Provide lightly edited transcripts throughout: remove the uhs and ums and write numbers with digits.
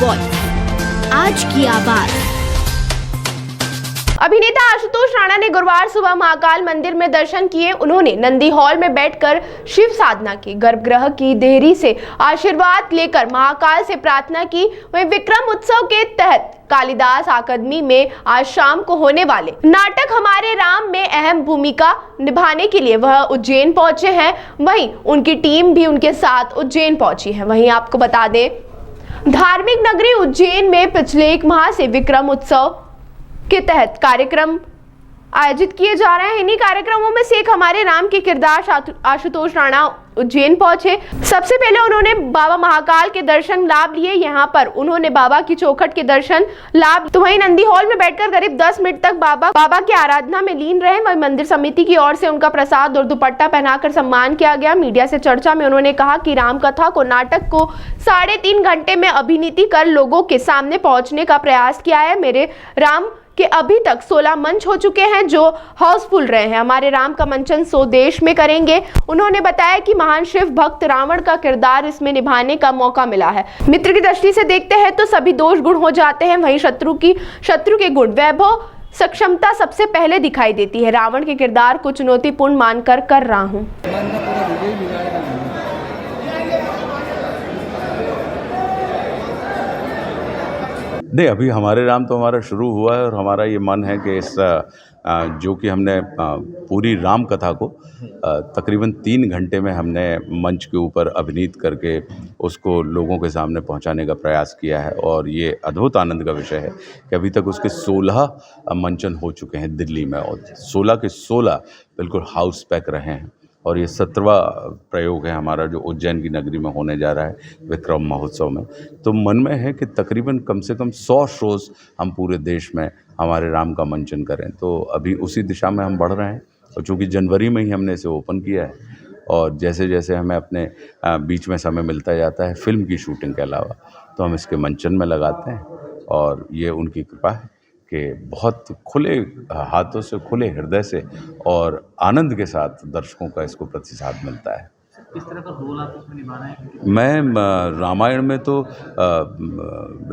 Voice, आज की आवाज। अभिनेता आशुतोष राणा ने गुरुवार सुबह महाकाल मंदिर में दर्शन किए। उन्होंने नंदी हॉल में बैठकर शिव साधना की, गर्भगृह की देहरी से आशीर्वाद लेकर महाकाल से प्रार्थना की। वहीं विक्रम उत्सव के तहत कालिदास अकादमी में आज शाम को होने वाले नाटक हमारे राम में अहम भूमिका निभाने के लिए वह उज्जैन पहुंचे हैं। वहीं उनकी टीम भी उनके साथ उज्जैन पहुंची है। वहीं आपको बता दें, धार्मिक नगरी उज्जैन में पिछले 1 माह से विक्रम उत्सव के तहत कार्यक्रम आयोजित किए जा रहे हैं। इन्हीं कार्यक्रमों में से एक हमारे राम के किरदार आशुतोष राणा उज्जैन पहुंचे। सबसे पहले उन्होंने बाबा महाकाल के दर्शन लाभ लिए। यहां पर उन्होंने बाबा की चौखट के दर्शन लाभ। तो वहीं नंदी हॉल में बैठकर करीब 10 मिनट तक बाबा की आराधना में लीन रहे। वहीं मंदिर समिति की ओर से उनका प्रसाद और दुपट्टा पहनाकर सम्मान किया गया। मीडिया से चर्चा में उन्होंने कहा कि राम कथा को नाटक को 3.5 घंटे में अभिनीति कर लोगों के सामने पहुंचने का प्रयास किया है। मेरे राम कि अभी तक 16 मंच हो चुके हैं जो हाउसफुल रहे हैं। हमारे राम का मंचन 100 देश में करेंगे। उन्होंने बताया कि महान शिव भक्त रावण का किरदार इसमें निभाने का मौका मिला है। मित्र की दृष्टि से देखते हैं तो सभी दोष गुण हो जाते हैं, वहीं शत्रु के गुण वैभव सक्षमता सबसे पहले दिखाई देती है। रावण के किरदार को चुनौतीपूर्ण मानकर कर रहा हूँ। नहीं, अभी हमारे राम तो हमारा शुरू हुआ है और हमारा ये मन है कि इस जो कि हमने पूरी राम कथा को तकरीबन 3 घंटे में हमने मंच के ऊपर अभिनीत करके उसको लोगों के सामने पहुंचाने का प्रयास किया है। और ये अद्भुत आनंद का विषय है कि अभी तक उसके 16 मंचन हो चुके हैं दिल्ली में और 16 के 16 बिल्कुल हाउस पैक रहे हैं। और ये 17वां प्रयोग है हमारा जो उज्जैन की नगरी में होने जा रहा है विक्रम महोत्सव में। तो मन में है कि तकरीबन कम से कम 100 शोज़ हम पूरे देश में हमारे राम का मंचन करें। तो अभी उसी दिशा में हम बढ़ रहे हैं और चूँकि जनवरी में ही हमने इसे ओपन किया है और जैसे जैसे हमें अपने बीच में समय मिलता जाता है फिल्म की शूटिंग के अलावा, तो हम इसके मंचन में लगाते हैं। और ये उनकी कृपा है कि बहुत खुले हाथों से, खुले हृदय से और आनंद के साथ दर्शकों का इसको प्रतिसाद मिलता है। किस तरह का रोल आप इसमें निभा रहे हैं? मैं रामायण में तो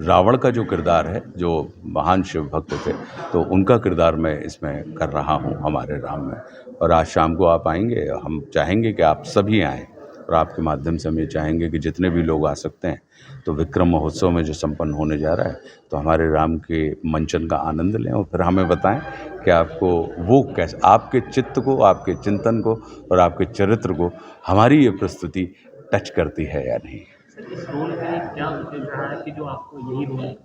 रावण का जो किरदार है, जो महान शिव भक्त थे, तो उनका किरदार मैं इसमें कर रहा हूँ हमारे राम में। और आज शाम को आप आएंगे, हम चाहेंगे कि आप सभी आएँ और आपके माध्यम से हम ये चाहेंगे कि जितने भी लोग आ सकते हैं तो विक्रम महोत्सव में जो संपन्न होने जा रहा है तो हमारे राम के मंचन का आनंद लें और फिर हमें बताएं कि आपको वो कैसे, आपके चित्त को, आपके चिंतन को और आपके चरित्र को हमारी ये प्रस्तुति टच करती है या नहीं। सर, इस रोल के लिए क्या विशेष रहा है कि जो आपको यही रोल?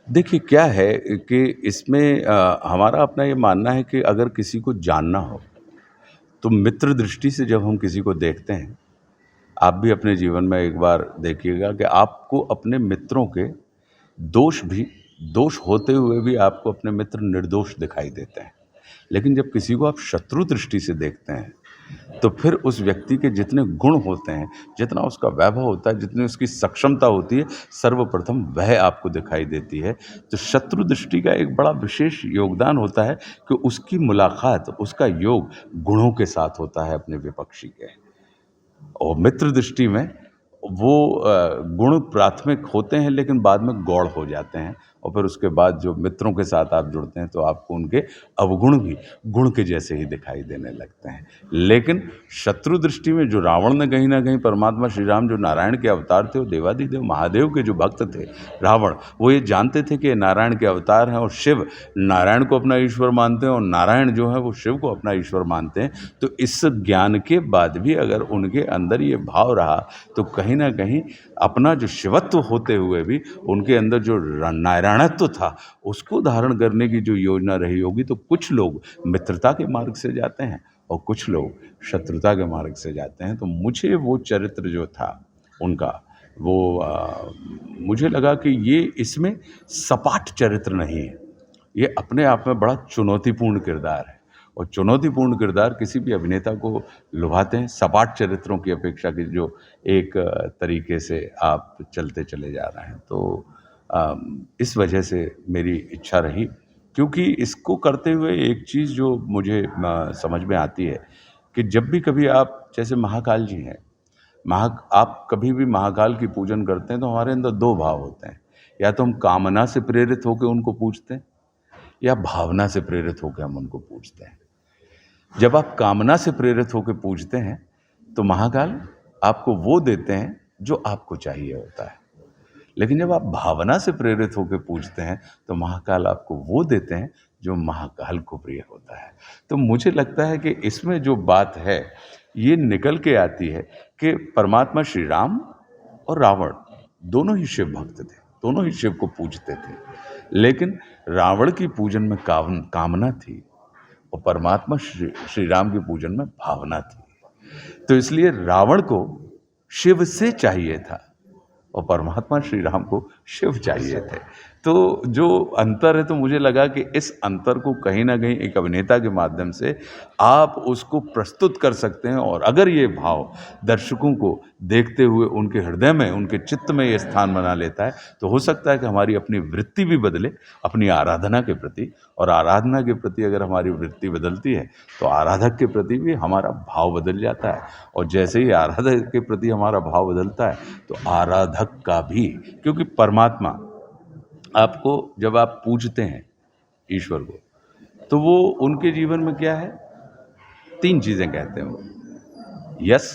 देखिए, क्या है कि इसमें हमारा अपना ये मानना है कि अगर किसी को जानना हो तो मित्र दृष्टि से जब हम किसी को देखते हैं, आप भी अपने जीवन में एक बार देखिएगा कि आपको अपने मित्रों के दोष होते हुए भी आपको अपने मित्र निर्दोष दिखाई देते हैं। लेकिन जब किसी को आप शत्रु दृष्टि से देखते हैं तो फिर उस व्यक्ति के जितने गुण होते हैं, जितना उसका वैभव होता है, जितनी उसकी सक्षमता होती है, सर्वप्रथम वह आपको दिखाई देती है। तो शत्रु दृष्टि का एक बड़ा विशेष योगदान होता है कि उसकी मुलाकात, उसका योग गुणों के साथ होता है अपने विपक्षी के। और मित्र दृष्टि में वो गुण प्राथमिक होते हैं लेकिन बाद में गौड़ हो जाते हैं और फिर उसके बाद जो मित्रों के साथ आप जुड़ते हैं तो आपको उनके अवगुण भी गुण के जैसे ही दिखाई देने लगते हैं। लेकिन शत्रु दृष्टि में जो रावण ने कहीं ना कहीं परमात्मा श्री राम जो नारायण के अवतार थे, वो देवादिदेव महादेव के जो भक्त थे रावण, वो ये जानते थे कि नारायण के अवतार हैं और शिव नारायण को अपना ईश्वर मानते हैं और नारायण जो है वो शिव को अपना ईश्वर मानते हैं। तो इस ज्ञान के बाद भी अगर उनके अंदर ये भाव रहा तो कहीं ना कहीं अपना जो शिवत्व होते हुए भी उनके अंदर जो नारायणत्व था उसको धारण करने की जो योजना रही होगी। तो कुछ लोग मित्रता के मार्ग से जाते हैं और कुछ लोग शत्रुता के मार्ग से जाते हैं। तो मुझे वो चरित्र जो था उनका, वो मुझे लगा कि ये इसमें सपाट चरित्र नहीं है, ये अपने आप में बड़ा चुनौतीपूर्ण किरदार है और चुनौतीपूर्ण किरदार किसी भी अभिनेता को लुभाते हैं सपाट चरित्रों की अपेक्षा की जो एक तरीके से आप चलते चले जा रहे हैं। तो इस वजह से मेरी इच्छा रही, क्योंकि इसको करते हुए एक चीज़ जो मुझे समझ में आती है कि जब भी कभी आप, जैसे महाकाल जी हैं, आप कभी भी महाकाल की पूजन करते हैं तो हमारे अंदर दो भाव होते हैं, या तो हम कामना से प्रेरित होकर उनको पूजते हैं या भावना से प्रेरित होकर हम उनको पूजते हैं। जब आप कामना से प्रेरित होकर पूजते हैं तो महाकाल आपको वो देते हैं जो आपको चाहिए होता है, लेकिन जब आप भावना से प्रेरित होकर पूजते हैं तो महाकाल आपको वो देते हैं जो महाकाल को प्रिय होता है। तो मुझे लगता है कि इसमें जो बात है ये निकल के आती है कि परमात्मा श्री राम और रावण दोनों ही शिव भक्त थे, दोनों ही शिव को पूजते थे, लेकिन रावण की पूजन में कामना थी और परमात्मा श्री राम की पूजन में भावना थी। तो इसलिए रावण को शिव से चाहिए था और परमात्मा श्री राम को शिव चाहिए थे। तो जो अंतर है, तो मुझे लगा कि इस अंतर को कहीं ना कहीं एक अभिनेता के माध्यम से आप उसको प्रस्तुत कर सकते हैं, और अगर ये भाव दर्शकों को देखते हुए उनके हृदय में, उनके चित्त में ये स्थान बना लेता है, तो हो सकता है कि हमारी अपनी वृत्ति भी बदले अपनी आराधना के प्रति, और आराधना के प्रति अगर हमारी वृत्ति बदलती है तो आराधक के प्रति भी हमारा भाव बदल जाता है, और जैसे ही आराधक के प्रति हमारा भाव बदलता है तो आराधक का भी, क्योंकि परमात्मा आपको जब आप पूजते हैं ईश्वर को, तो वो उनके जीवन में क्या है, तीन चीजें कहते हैं वो, यस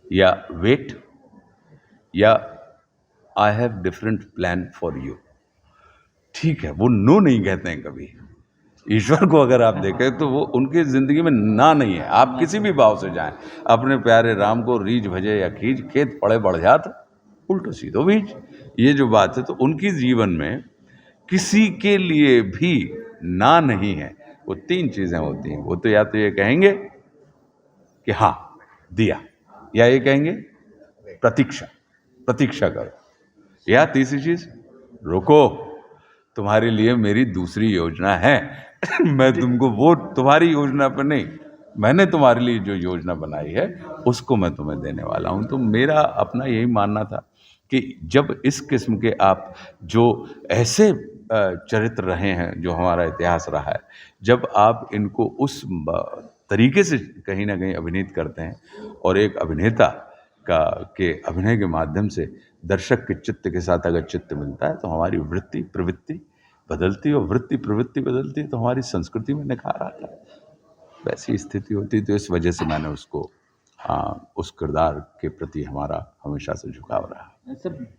या वेट या I have different plan for you. ठीक है, वो नो नहीं कहते हैं कभी। ईश्वर को अगर आप देखें तो वो उनकी जिंदगी में ना नहीं है। आप किसी भी भाव से जाएं, अपने प्यारे राम को रीझ भजे या खींच, खेत पड़े बढ़ जात उल्टो सीधो बीज, ये जो बात है, तो उनकी जीवन में किसी के लिए भी ना नहीं है। वो तीन चीजें होती हैं, वो तो या तो ये कहेंगे कि हाँ दिया, या ये कहेंगे प्रतीक्षा करो, या तीसरी चीज रुको, तुम्हारे लिए मेरी दूसरी योजना है। मैं तुमको वो तुम्हारी योजना पर नहीं, मैंने तुम्हारे लिए जो योजना बनाई है उसको मैं तुम्हें देने वाला हूं। तो मेरा अपना यही मानना था कि जब इस किस्म के आप जो ऐसे चरित्र रहे हैं, जो हमारा इतिहास रहा है, जब आप इनको उस तरीके से कहीं ना कहीं अभिनीत करते हैं, और एक अभिनेता के अभिनय के माध्यम से दर्शक के चित्त के साथ अगर चित्त मिलता है तो हमारी वृत्ति प्रवृत्ति बदलती है, और वृत्ति प्रवृत्ति बदलती है तो हमारी संस्कृति में निखार आता है। वैसी स्थिति होती, तो इस वजह से मैंने उसको उस किरदार के प्रति हमारा हमेशा से झुकाव रहा। सर